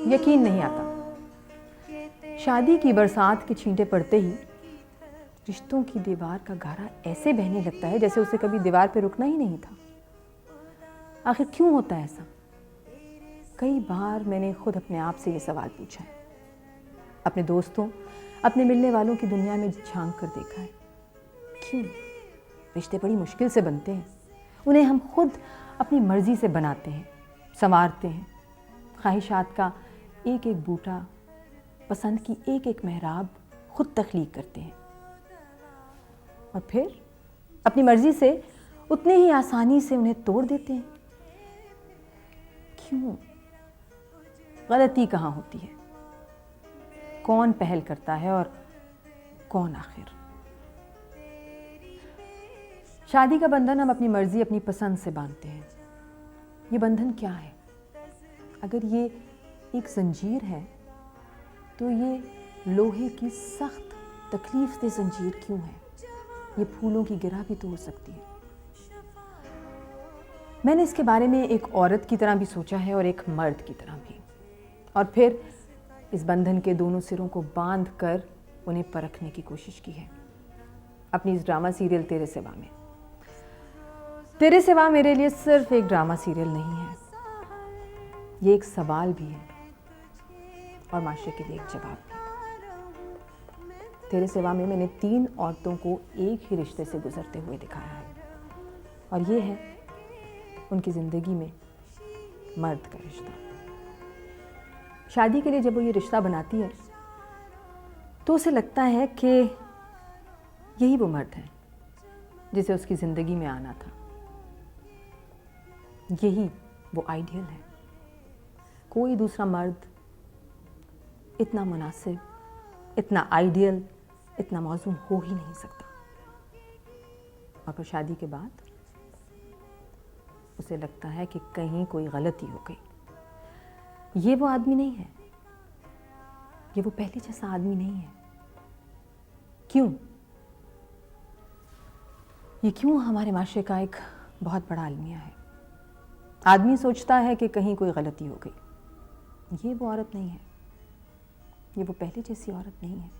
यकीन नहीं आता, शादी की बरसात के छींटे पड़ते ही रिश्तों की दीवार का गारा ऐसे बहने लगता है जैसे उसे कभी दीवार पे रुकना ही नहीं था। आखिर क्यों होता है ऐसा? कई बार मैंने खुद अपने आप से ये सवाल पूछा है, अपने दोस्तों, अपने मिलने वालों की दुनिया में झांक कर देखा है। क्यों रिश्ते बड़ी मुश्किल से बनते हैं, उन्हें हम खुद अपनी मर्जी से बनाते हैं, संवारते हैं। ख्वाहिशात का एक एक बूटा, पसंद की एक एक मेहराब खुद तख्लीक करते हैं और फिर अपनी मर्जी से उतने ही आसानी से उन्हें तोड़ देते हैं। क्यों? गलती कहाँ होती है? कौन पहल करता है और कौन आखिर? शादी का बंधन हम अपनी मर्जी, अपनी पसंद से बांधते हैं। ये बंधन क्या है? अगर ये एक जंजीर है तो ये लोहे की सख्त तकलीफ दे जंजीर क्यों है? ये फूलों की गिरा भी तो हो सकती है। मैंने इसके बारे में एक औरत की तरह भी सोचा है और एक मर्द की तरह भी, और फिर इस बंधन के दोनों सिरों को बांध कर उन्हें परखने की कोशिश की है अपनी इस ड्रामा सीरियल तेरे सिवा में। तेरे सिवा मेरे लिए सिर्फ एक ड्रामा सीरियल नहीं है, ये एक सवाल भी है और माशरे के लिए एक जवाब भी। तेरे सिवा में मैंने 3 औरतों को एक ही रिश्ते से गुजरते हुए दिखाया है, और ये है उनकी ज़िंदगी में मर्द का रिश्ता। शादी के लिए जब वो ये रिश्ता बनाती है तो उसे लगता है कि यही वो मर्द है जिसे उसकी ज़िंदगी में आना था, यही वो आइडियल है। कोई दूसरा मर्द इतना मुनासिब, इतना आइडियल, इतना मौजूद हो ही नहीं सकता। और फिर शादी के बाद उसे लगता है कि कहीं कोई गलती हो गई, ये वो आदमी नहीं है, ये वो पहले जैसा आदमी नहीं है। क्यों? ये क्यों हमारे माशरे का एक बहुत बड़ा अलमिया है। आदमी सोचता है कि कहीं कोई गलती हो गई, ये वो औरत नहीं है, ये वो पहले जैसी औरत नहीं है।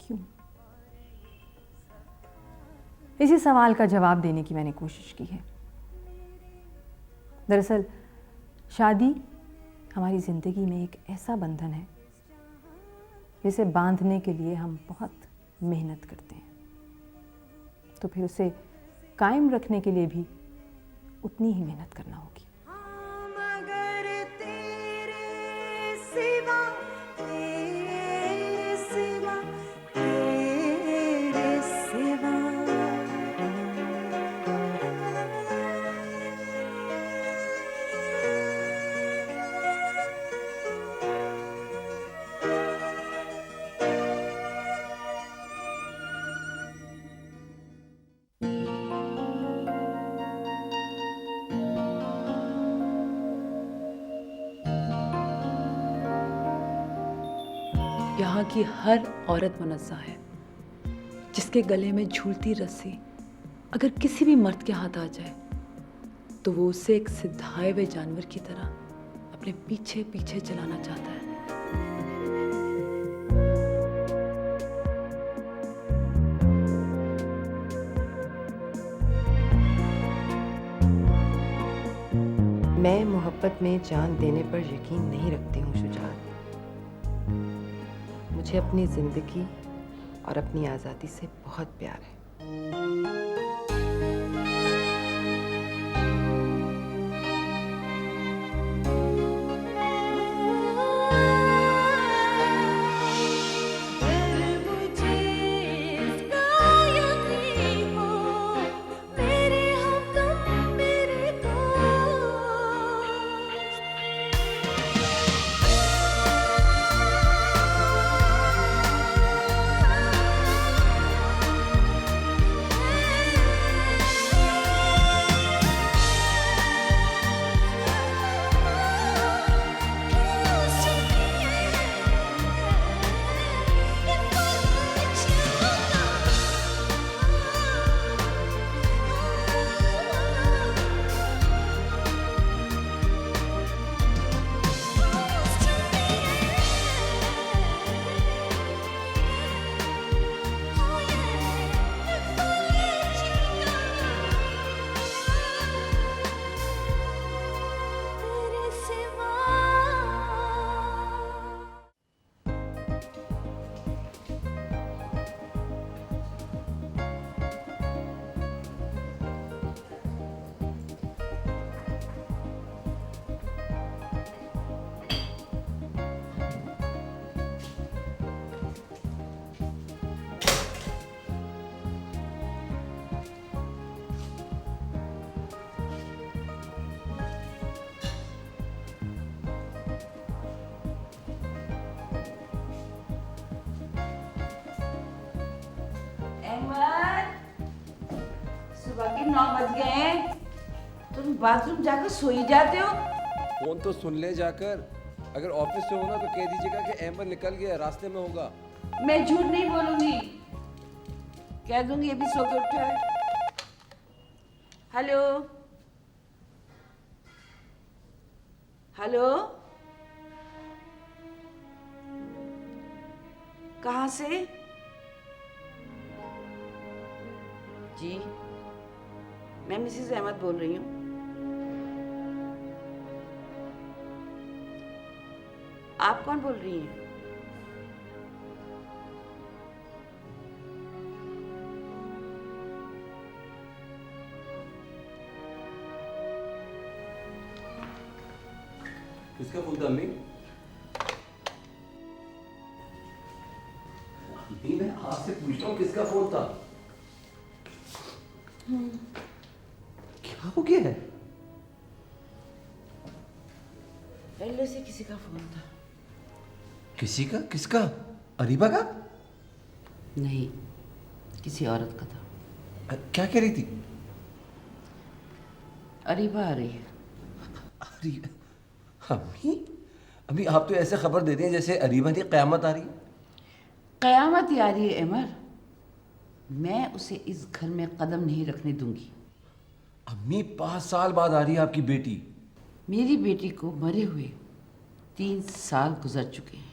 क्यों? इसी सवाल का जवाब देने की मैंने कोशिश की है। दरअसल शादी हमारी ज़िंदगी में एक ऐसा बंधन है जिसे बांधने के लिए हम बहुत मेहनत करते हैं, तो फिर उसे कायम रखने के लिए भी उतनी ही मेहनत करना होगी। यहाँ की हर औरत मुनज़्ज़ा है, जिसके गले में झूलती रस्सी अगर किसी भी मर्द के हाथ आ जाए तो वो उसे एक सिधाए हुए जानवर की तरह अपने पीछे पीछे चलाना चाहता है। मैं मोहब्बत में जान देने पर यकीन नहीं रखती हूँ शुजात। मुझे अपनी ज़िंदगी और अपनी आज़ादी से बहुत प्यार है। के 9 बज गए हैं। तुम बाथरूम जाकर सो ही जाते हो। फोन तो सुन ले जाकर। अगर ऑफिस से हो ना तो कह दीजिएगा कि अहमद निकल गया, रास्ते में होगा। मैं झूठ नहीं बोलूंगी, कह दूंगी अभी सो के उठा है। हेलो हेलो, कहाँ से? जी, मैं मिसेस अहमद बोल रही हूँ। आप कौन बोल रही हैं? किसका फोन था अम्मी? अम्मी मैं आपसे पूछ रहा हूँ किसका फोन था? क्या हो गया है? पहले से किसी का फोन था। किसी का? किसका? अरीबा का? नहीं, किसी औरत का था। क्या कह रही थी? अरीबा आ रही है। अरे अम्मी, अम्मी आप तो ऐसे खबर देते हैं जैसे अरीबा की क़यामत आ रही है। कयामत ही आ रही है अमर। मैं उसे इस घर में कदम नहीं रखने दूंगी। अम्मी 5 साल बाद आ रही है आपकी बेटी। मेरी बेटी को मरे हुए 3 साल गुजर चुके हैं।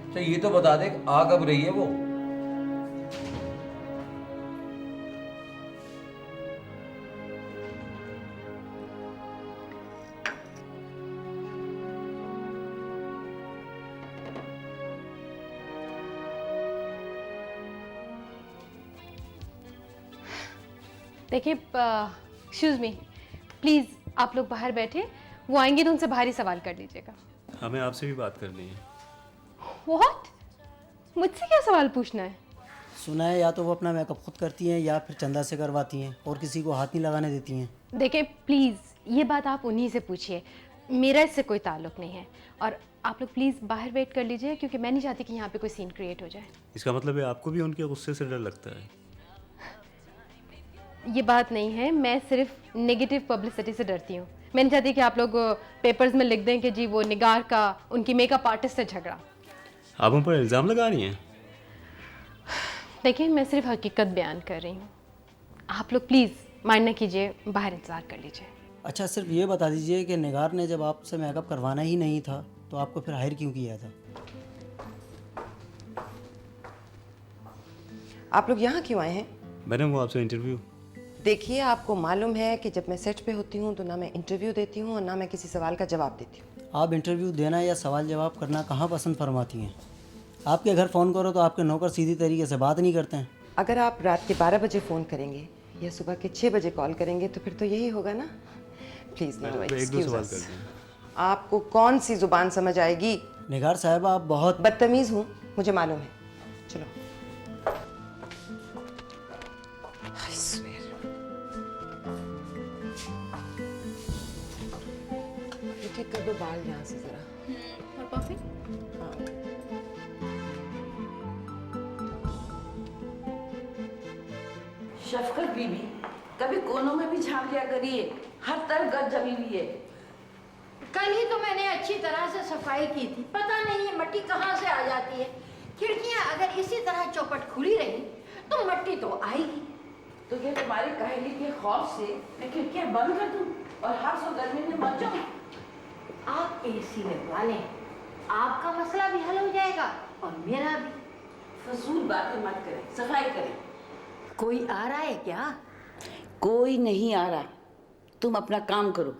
अच्छा ये तो बता दे आ कब रही है वो? देखिए, एक्सक्यूज़ मी, प्लीज़ आप लोग बाहर बैठे, वो आएंगे तो उनसे बाहर ही सवाल कर लीजिएगा। हमें आपसे भी बात करनी है। व्हाट? मुझसे क्या सवाल पूछना है? सुना है या तो वो अपना मेकअप खुद करती हैं या फिर चंदा से करवाती हैं और किसी को हाथ नहीं लगाने देती हैं। देखिए प्लीज़ ये बात आप उन्हीं से पूछिए, मेरा इससे कोई ताल्लुक़ नहीं है। और आप लोग प्लीज़ बाहर वेट कर लीजिए, क्योंकि मैं नहीं चाहती कि यहाँ पे कोई सीन क्रिएट हो जाए। इसका मतलब है आपको भी उनके गुस्से से डर लगता है? ये बात नहीं है, मैं सिर्फ नेगेटिव पब्लिसिटी से डरती हूँ। मैं नहीं चाहती कि आप लोग पेपर्स में लिख दें कि जी वो निगार का उनकी मेकअप आर्टिस्ट से झगड़ा। आप उन पर इल्ज़ाम लगा रही हैं? देखिए मैं सिर्फ हकीकत बयान कर रही हूँ, आप लोग प्लीज़ माइंड ना कीजिए, बाहर इंतज़ार कर लीजिए। अच्छा सिर्फ ये बता दीजिए कि निगार ने जब आपसे मेकअप करवाना ही नहीं था तो आपको फिर हायर क्यों किया था? आप लोग यहाँ क्यों आए हैं? मैडम वो आपसे इंटरव्यू। देखिए आपको मालूम है कि जब मैं सेट पे होती हूँ तो ना मैं इंटरव्यू देती हूँ और ना मैं किसी सवाल का जवाब देती हूँ। आप इंटरव्यू देना या सवाल जवाब करना कहाँ पसंद फरमाती हैं? आपके घर फ़ोन करो तो आपके नौकर सीधी तरीके से बात नहीं करते हैं। अगर आप रात के 12 बजे फ़ोन करेंगे या सुबह के 6 बजे कॉल करेंगे तो फिर तो यही होगा ना। प्लीज़ नो एक दो एक्सक्यूज सवाल अस। कर दें। आपको कौन सी ज़ुबान समझ आएगी? निगार साहिबा आप बहुत बदतमीज़ हूँ, मुझे मालूम है। चलो। I swear. ठीक कर दो बाल यहाँ से ज़रा। और कॉफ़ी? शफकत बीबी, कभी कोनों में भी झांक लिया करिए, हर तरफ गंद जमी हुई है। कल ही तो मैंने अच्छी तरह से सफाई की थी, पता नहीं ये मट्टी कहाँ से आ जाती है। खिड़कियाँ अगर इसी तरह चौपट खुली रही तो मट्टी तो आएगी। तो ये तुम्हारी काहली के खौफ से मैं खिड़कियाँ बंद कर दूँ और हर सो गर्मी में मर जाऊँ? आप एसी लगवा लें, आपका मसला भी हल हो जाएगा और मेरा भी। फजूल बातें मत करें, सफाई करें। कोई आ रहा है क्या? कोई नहीं आ रहा, तुम अपना काम करो।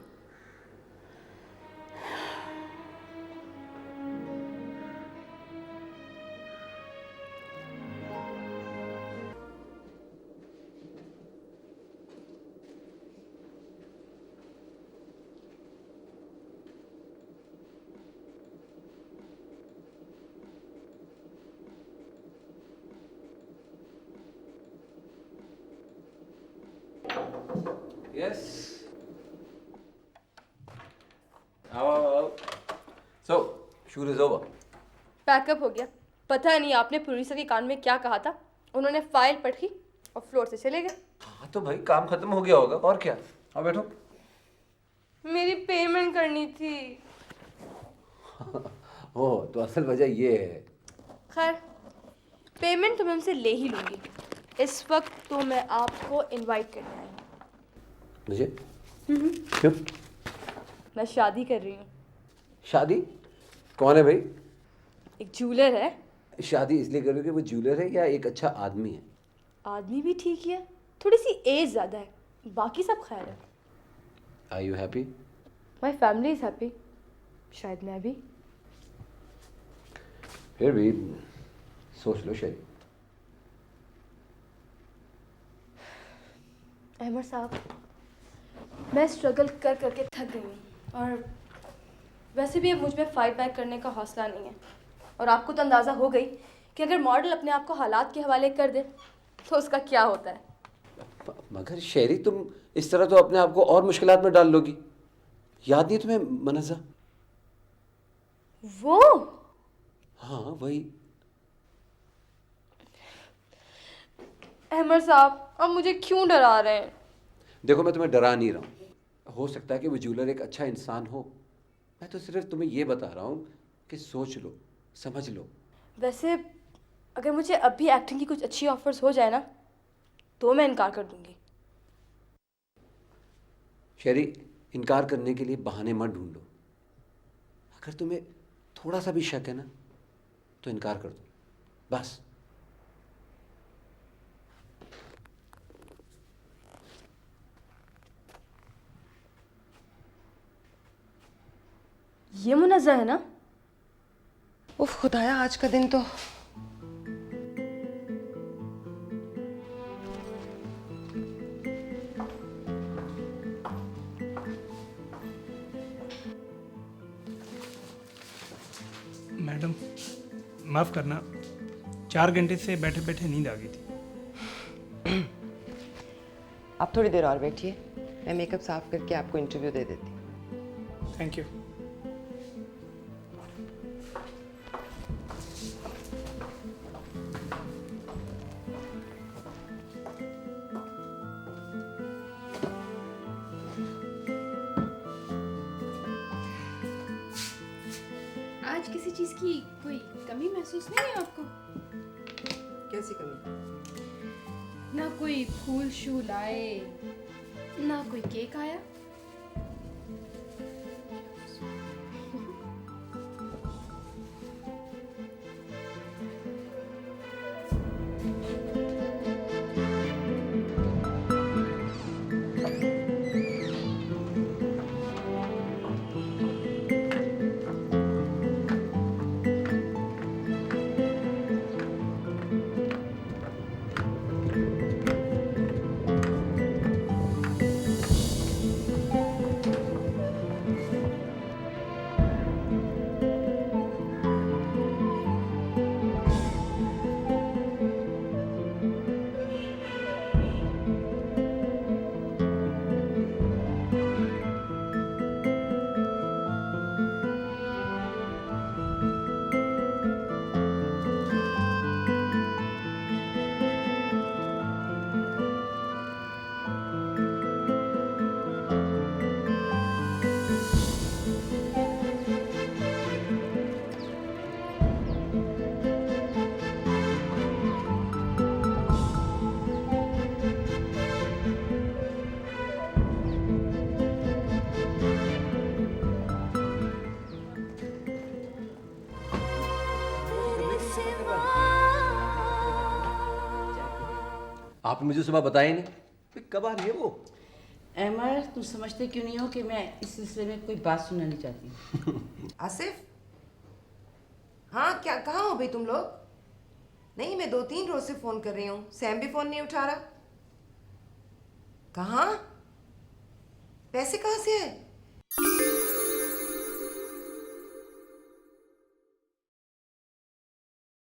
यस आओ आओ आओ। Shoot is over. पैकअप हो गया। पता नहीं आपने प्रोड्यूसर के कान में क्या कहा था। उन्होंने फाइल पढ़ी और फ्लोर से चले गए। हाँ तो भाई काम खत्म हो गया होगा और क्या। आओ बैठो। मेरी पेमेंट करनी थी। ओह तो असल वजह ये है। खैर पेमेंट तो मैं उनसे ले ही लूँगी। इस वक्त तो मैं आपको इनवाइट करने आई हूँ। मुझे क्यों? मैं शादी कर रही हूँ। शादी? कौन है भाई? एक ज्वेलर है। शादी इसलिए कर रही हो कि वो ज्वेलर है या एक अच्छा आदमी है? आदमी भी ठीक ही है, थोड़ी सी एज ज़्यादा है, बाकी सब खैर है। Are you happy? My family is happy. शायद मैं भी। फिर भी सोच लो शेरी। अहमद साहब, मैं स्ट्रगल कर करके थक गई हूँ और वैसे भी अब मुझ में फाइट बैक करने का हौसला नहीं है। और आपको तो अंदाज़ा हो गई कि अगर मॉडल अपने आप को हालात के हवाले कर दे तो उसका क्या होता है। मगर शेरी तुम इस तरह तो अपने आप को और मुश्किलात में डाल लोगी। याद नहीं तुम्हें मनज़ा? वो? हाँ वही। अहमद साहब, अब मुझे क्यों डरा रहे हैं? देखो मैं तुम्हें डरा नहीं रहा हूँ। हो सकता है कि वो ज्वेलर एक अच्छा इंसान हो। मैं तो सिर्फ तुम्हें ये बता रहा हूँ कि सोच लो, समझ लो। वैसे अगर मुझे अभी एक्टिंग की कुछ अच्छी ऑफर्स हो जाए ना तो मैं इनकार कर दूंगी। शेरी इनकार करने के लिए बहाने मत ढूंढो। अगर तुम्हें थोड़ा सा भी शक है ना तो इनकार कर दो बस। ये मुनज़्ज़ा है ना? उफ खुदाया, आज का दिन तो मैडम माफ़ करना, 4 घंटे से बैठे बैठे नींद आ गई थी। आप थोड़ी देर और बैठिए, मैं मेकअप साफ करके आपको इंटरव्यू दे देती हूँ। Thank you. आज किसी चीज़ की कोई कमी महसूस नहीं है आपको? कैसी कमी? ना कोई फूल शूल आए, ना कोई केक आया। आपने मुझे सुबह बताया ही नहीं कि कब आ रही है वो। अमर, तुम समझते क्यों नहीं हो कि मैं इस सिलसिले में कोई बात सुनना नहीं चाहती। आसिफ, हाँ क्या कहाँ हो भाई तुम लोग? नहीं, मैं 2-3 रोज से फोन कर रही हूँ, सैम भी फोन नहीं उठा रहा। कहाँ? पैसे कहाँ से है?